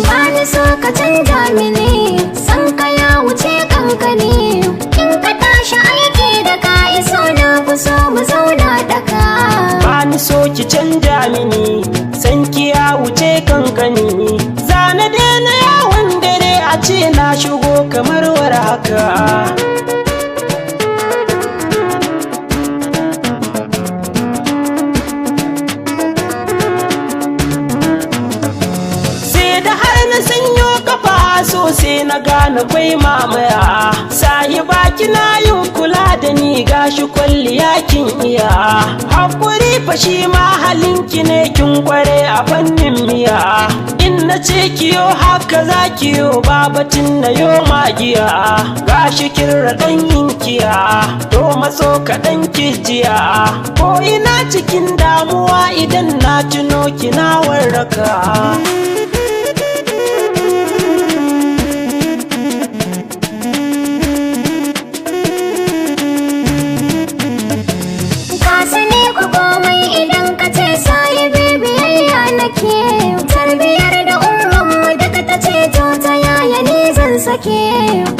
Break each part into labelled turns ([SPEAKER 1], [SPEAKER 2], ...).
[SPEAKER 1] Bani so ka canja mini, san ka ya wuce kankani. In ka tashi aiki da ka iso na fi so mu zauna daka.
[SPEAKER 2] Bani so ki canja mini, san ki ya wuce kankani. Zana daina yawon dare a ce na shigo kamar war haka. Sosai na gane kwai mamaya, sahiba kina yin kula da ni gashi kwalliya kin iya. Hakuri fa shi ma halinki ne kin kware a fannin miya. In na ce kiyo haka za kiyo babatin na yo magiya. Gashi kin raɗan yinkiya, to maso kaɗan kijiya. Ko ina cikin damuwa idan na tuno kina warraka.
[SPEAKER 1] Tarbiyar da ummanmu daga ta ce to ta yaya ni zan sake.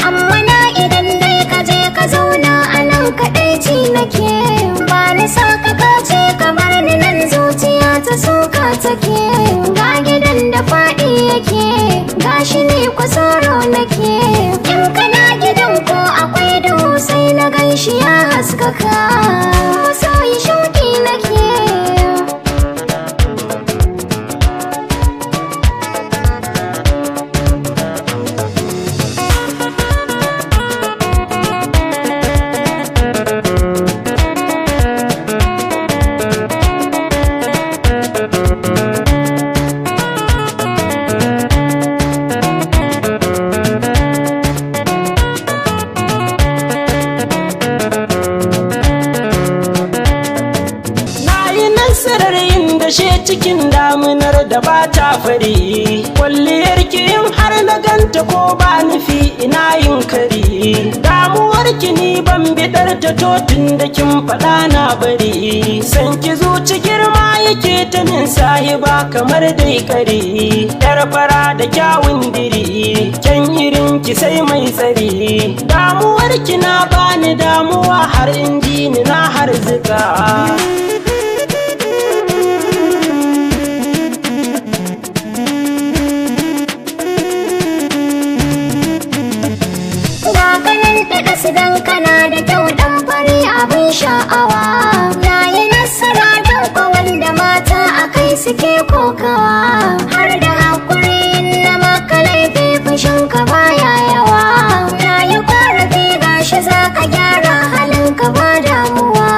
[SPEAKER 1] Amma na idan dai ka je ka zauna a nan kaɗai ci nake. Ba ni sa ka kace ka bar ni nan zuciya ta suka take. Ga gidan da faɗi yake, gashi ne kwasoro nake. In kana gidan ko akwai duhu sai na ganshi ya haskaka. Masoyi shuki nake.
[SPEAKER 2] Cikin damunar da ba ta fari, kwalliyar ki in har na ganta ko ba nufi ina yin kari. Damuwar ki ni ban bidar ta totun da kin faɗa na bari. San ki zuci girma yake ta min sahiba kamar dai kare. Yar fara da kyawun diri, kyan irin ki sai mai tsari. Damuwar ki na bani damuwa har in ji ni na harzika.
[SPEAKER 1] Idan kana da kyau dan fari abin sha'awa, na yi nasara don wanda mata a kai suke kokawa. Har da hakuri na maka laifi fushin ka baya yawa. Na yi ƙorafi gashi za ka gyara halin ka ba damuwa.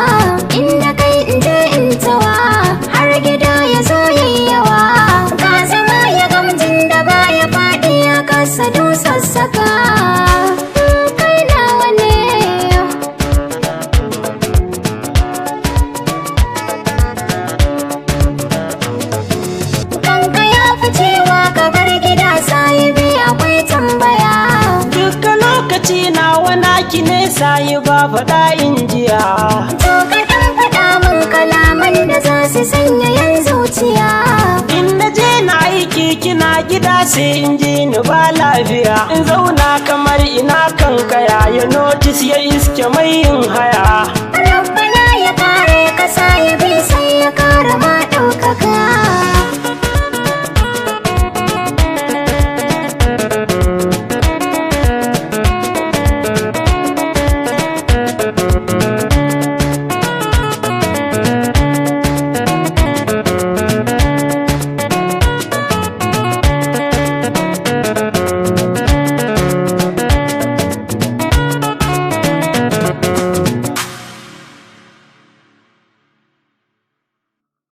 [SPEAKER 1] Inda kai in je in tawa har gida ya zo yawa. Ka zama ya gamjin da baya faɗi ya kasa dusassaka.
[SPEAKER 2] Ki ne sayi ba faɗa in jiya.
[SPEAKER 1] To ka ɗan faɗa min kalaman da za su sanya yan zuciya.
[SPEAKER 2] In na je na aiki kina gida sai in ji ni ba lafiya. In zauna kamar ina kan kaya ya notice ya iske mai yin haya.